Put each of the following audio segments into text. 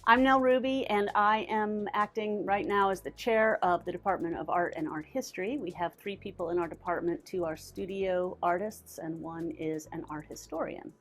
I'm Nell Ruby, and I am acting right now as the chair of the Department of Art and Art History. We have 3 people in our department. 2 are studio artists, and 1 is an art historian.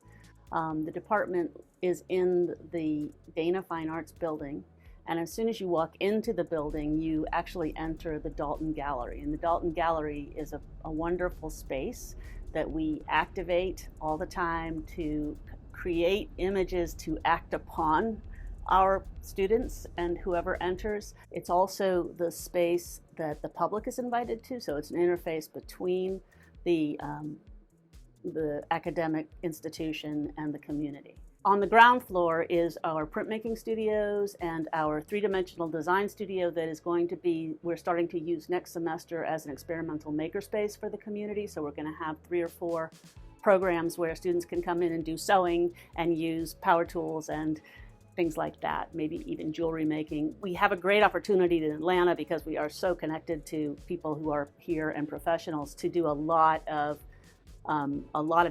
The department is in the Dana Fine Arts building, and as soon as you walk into the building, you actually enter the Dalton Gallery. And the Dalton Gallery is a wonderful space that we activate all the time to create images to act upon our students and whoever enters. It's also the space that the public is invited to, so it's an interface between the academic institution and the community. On the ground floor is our printmaking studios and our 3-dimensional design studio that is going to be, we're starting to use next semester as an experimental makerspace for the community. So we're going to have 3 or 4 programs where students can come in and do sewing and use power tools and things like that, maybe even jewelry making. We have a great opportunity in Atlanta because we are so connected to people who are here and professionals to do a lot of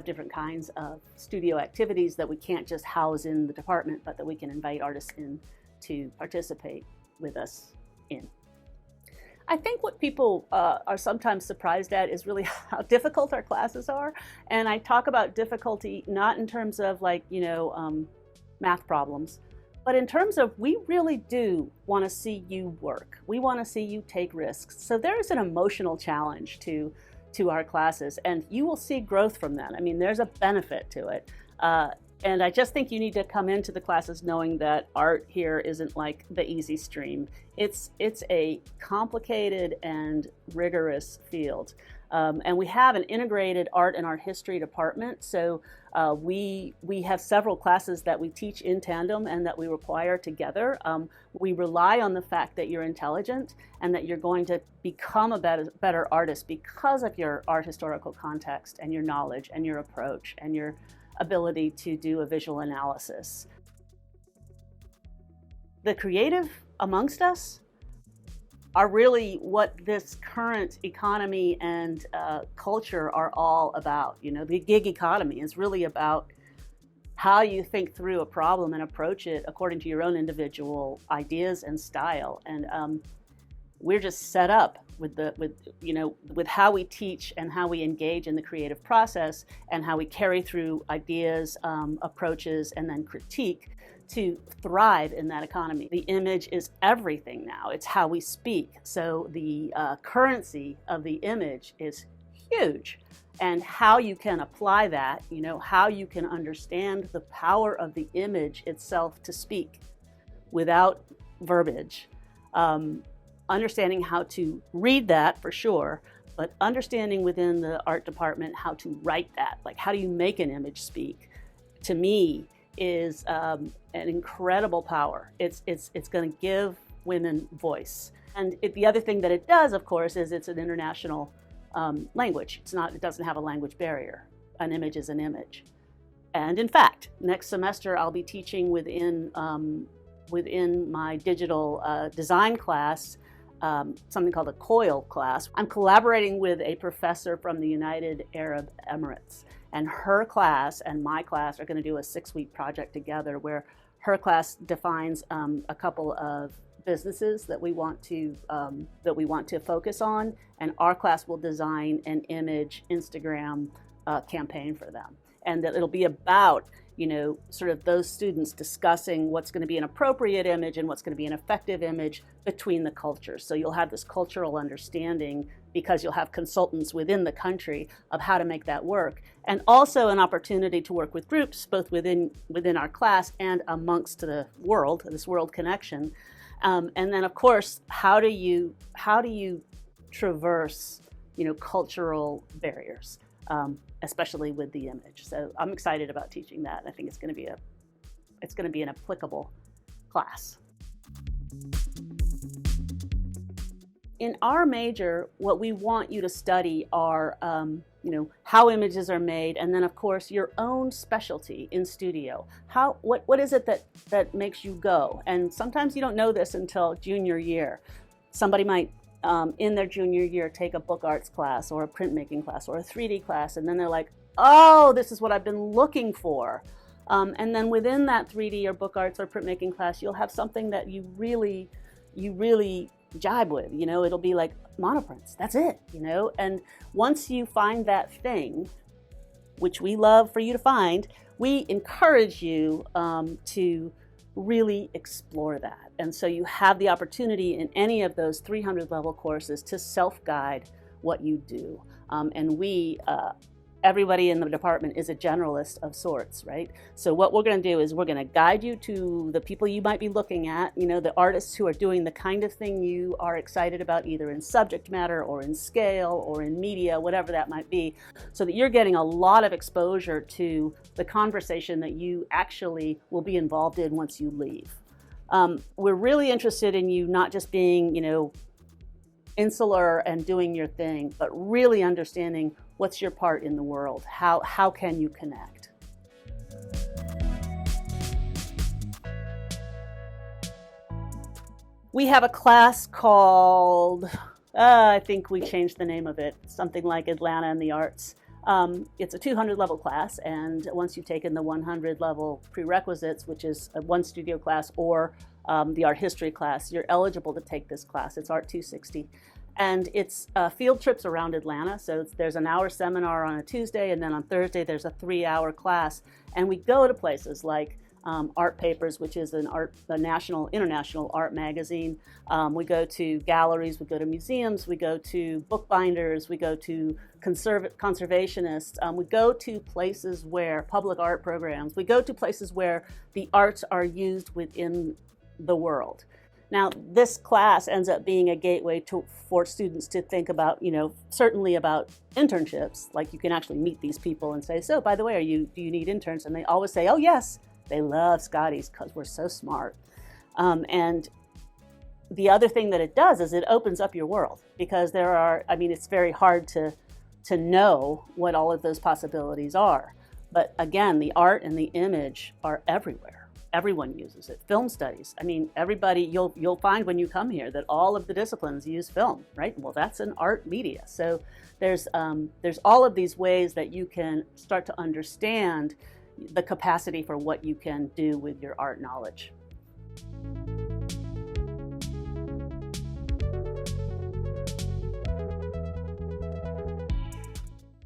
different kinds of studio activities that we can't just house in the department, but that we can invite artists in to participate with us in. I think what people are sometimes surprised at is really how difficult our classes are. And I talk about difficulty not in terms of math problems, but in terms of we really do want to see you work. We want to see you take risks. So there is an emotional challenge to our classes, and you will see growth from that. I mean, there's a benefit to it. And I just think you need to come into the classes knowing that art here isn't like the easy stream. It's a complicated and rigorous field. And we have an integrated art and art history department. So we have several classes that we teach in tandem and that we require together. We rely on the fact that you're intelligent and that you're going to become a better artist because of your art historical context and your knowledge and your approach and your ability to do a visual analysis. The creative amongst us are really what this current economy and culture are all about. You know, the gig economy is really about how you think through a problem and approach it according to your own individual ideas and style. And we're just set up with how we teach and how we engage in the creative process and how we carry through ideas, approaches, and then critique to thrive in that economy. The image is everything now. It's how we speak. So the currency of the image is huge. And how you can apply that, how you can understand the power of the image itself to speak without verbiage. Understanding how to read that for sure, but understanding within the art department how to write that. Like, how do you make an image speak? To me, is an incredible power. It's going to give women voice. And the other thing that it does, of course, is it's an international language. It doesn't have a language barrier. An image is an image. And in fact, next semester I'll be teaching within my digital design class, something called a COIL class. I'm collaborating with a professor from the United Arab Emirates. And her class and my class are going to do a 6-week project together where her class defines a couple of businesses that we want to focus on, and our class will design an image Instagram campaign for them. And that it'll be about sort of those students discussing what's going to be an appropriate image and what's going to be an effective image between the cultures. So you'll have this cultural understanding because you'll have consultants within the country of how to make that work. And also an opportunity to work with groups, both within our class and amongst the world, this world connection. And then, of course, how do you traverse, cultural barriers? Especially with the image. So I'm excited about teaching that. I think it's going to be an applicable class. In our major, what we want you to study are, how images are made, and then of course your own specialty in studio. What is it that makes you go? And sometimes you don't know this until junior year. Somebody might in their junior year take a book arts class or a printmaking class or a 3D class, and then they're like, oh, this is what I've been looking for. And then within that 3D or book arts or printmaking class, you'll have something that you really jibe with. It'll be like monoprints. That's it. And once you find that thing, which we love for you to find, we encourage you to really explore that. And so you have the opportunity in any of those 300 level courses to self-guide what you do. And everybody in the department is a generalist of sorts, right? So what we're going to do is we're going to guide you to the people you might be looking at, the artists who are doing the kind of thing you are excited about, either in subject matter or in scale or in media, whatever that might be, so that you're getting a lot of exposure to the conversation that you actually will be involved in once you leave. We're really interested in you not just being, insular and doing your thing, but really understanding what's your part in the world. How can you connect? We have a class called, I think we changed the name of it, something like Atlanta and the Arts. It's a 200 level class, and once you've taken the 100 level prerequisites, which is one studio class or the art history class, you're eligible to take this class. It's Art 260. And it's field trips around Atlanta. So there's an hour seminar on a Tuesday, and then on Thursday there's a 3-hour class. And we go to places like Art Papers, which is a international art magazine. We go to galleries, we go to museums, we go to bookbinders, we go to conservationists. We go to places where public art programs, we go to places where the arts are used within the world. Now, this class ends up being a gateway for students to think about, certainly about internships. Like, you can actually meet these people and say, so, by the way, do you need interns? And they always say, oh, yes. They love Scotties because we're so smart. And the other thing that it does is it opens up your world, because it's very hard to know what all of those possibilities are. But again, the art and the image are everywhere. Everyone uses it. Film studies. Everybody, you'll find when you come here that all of the disciplines use film, right? Well, that's an art media. So there's all of these ways that you can start to understand the capacity for what you can do with your art knowledge.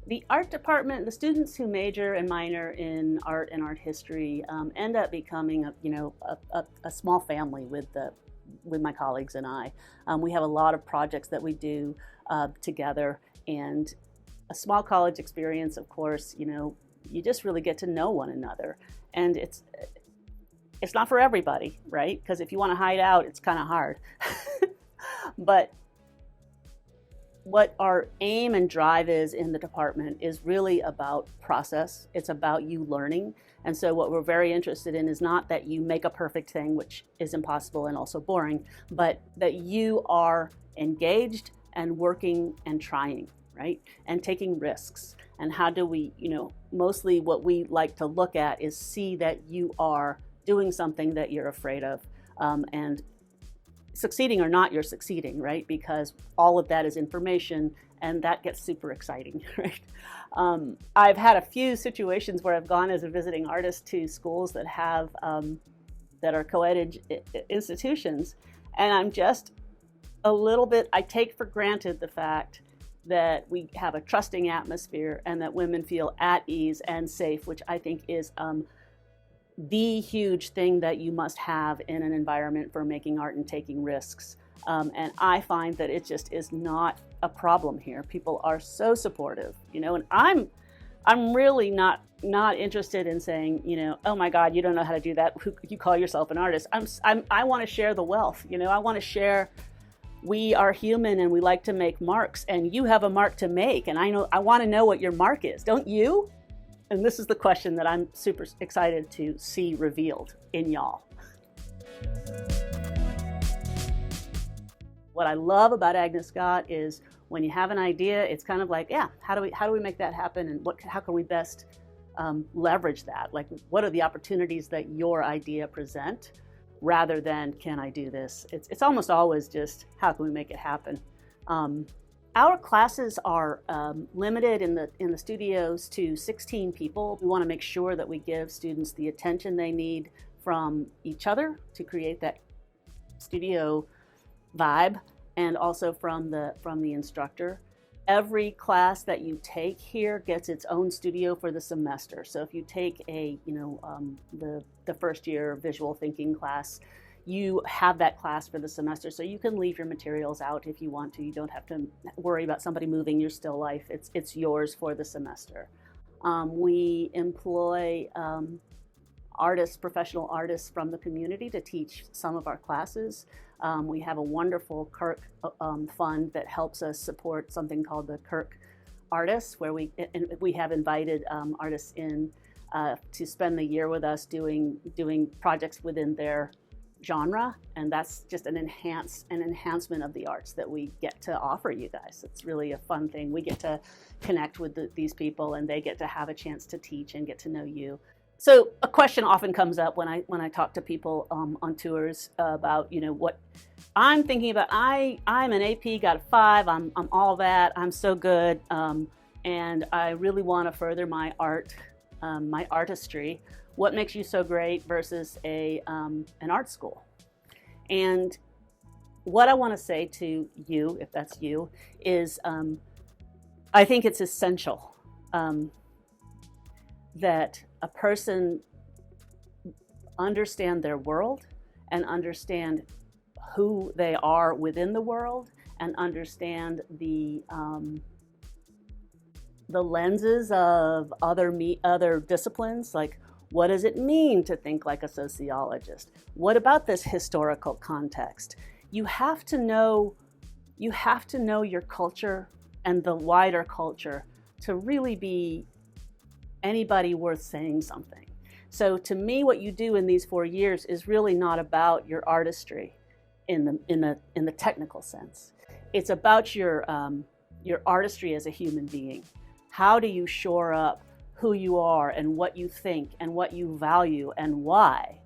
The art department, the students who major and minor in art and art history end up becoming a small family with my colleagues and I. We have a lot of projects that we do together, and a small college experience, of course, you just really get to know one another. And it's not for everybody, right? Because if you want to hide out, it's kind of hard. But what our aim and drive is in the department is really about process. It's about you learning. And so what we're very interested in is not that you make a perfect thing, which is impossible and also boring, but that you are engaged and working and trying, right? And taking risks. And how do we, mostly what we like to look at is see that you are doing something that you're afraid of, and succeeding or not, you're succeeding, right? Because all of that is information, and that gets super exciting, right? I've had a few situations where I've gone as a visiting artist to schools that have that are co-ed institutions, and I'm just a little bit, I take for granted the fact that we have a trusting atmosphere and that women feel at ease and safe, which I think is the huge thing that you must have in an environment for making art and taking risks. And I find that it just is not a problem here. People are so supportive, and I'm really not interested in saying, oh my God, you don't know how to do that. You call yourself an artist. I want to share the wealth. I want to share. We are human and we like to make marks, and you have a mark to make, and I want to know what your mark is, don't you? And this is the question that I'm super excited to see revealed in y'all. What I love about Agnes Scott is when you have an idea, it's kind of like, yeah, how do we make that happen, and how can we best leverage that? Like, what are the opportunities that your idea present, rather than can I do this? It's almost always just how can we make it happen. Our classes are limited in the studios to 16 people. We want to make sure that we give students the attention they need from each other to create that studio vibe, and also from the instructor. Every class that you take here gets its own studio for the semester. So if you take the first year visual thinking class, you have that class for the semester, so you can leave your materials out if you want to. You don't have to worry about somebody moving your still life. It's yours for the semester. We employ professional artists from the community to teach some of our classes. We have a wonderful Kirk fund that helps us support something called the Kirk Artists, where we have invited artists in to spend the year with us doing projects within their genre, and that's just an enhancement of the arts that we get to offer you guys. It's really a fun thing. We get to connect with these people, and they get to have a chance to teach and get to know you. So a question often comes up when I talk to people on tours about what I'm thinking about. I'm an AP, got a 5. I'm all that. I'm so good, and I really want to further my art, my artistry. What makes you so great versus an art school? And what I want to say to you, if that's you, is I think it's essential that a person understand their world and understand who they are within the world, and understand the lenses of other disciplines. Like, what does it mean to think like a sociologist? What about this historical context? You have to know your culture and the wider culture to really be anybody worth saying something. So to me, what you do in these 4 years is really not about your artistry in the technical sense. It's about your artistry as a human being. How do you shore up who you are and what you think and what you value and why,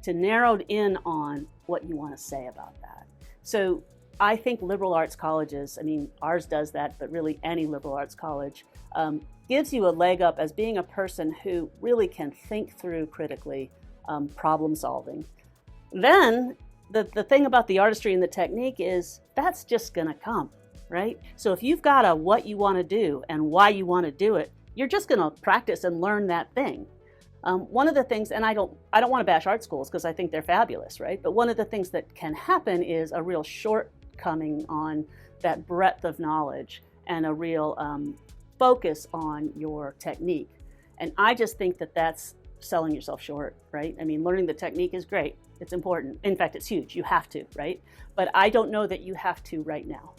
to narrow in on what you want to say about that. So I think liberal arts colleges, ours does that, but really any liberal arts college, gives you a leg up as being a person who really can think through critically, problem solving. Then the thing about the artistry and the technique is that's just going to come, right? So if you've got a what you want to do and why you want to do it, you're just going to practice and learn that thing. One of the things, and I don't want to bash art schools because I think they're fabulous, right? But one of the things that can happen is a real shortcoming on that breadth of knowledge and a real focus on your technique. And I just think that that's selling yourself short, right? Learning the technique is great. It's important. In fact, it's huge. You have to, right? But I don't know that you have to right now.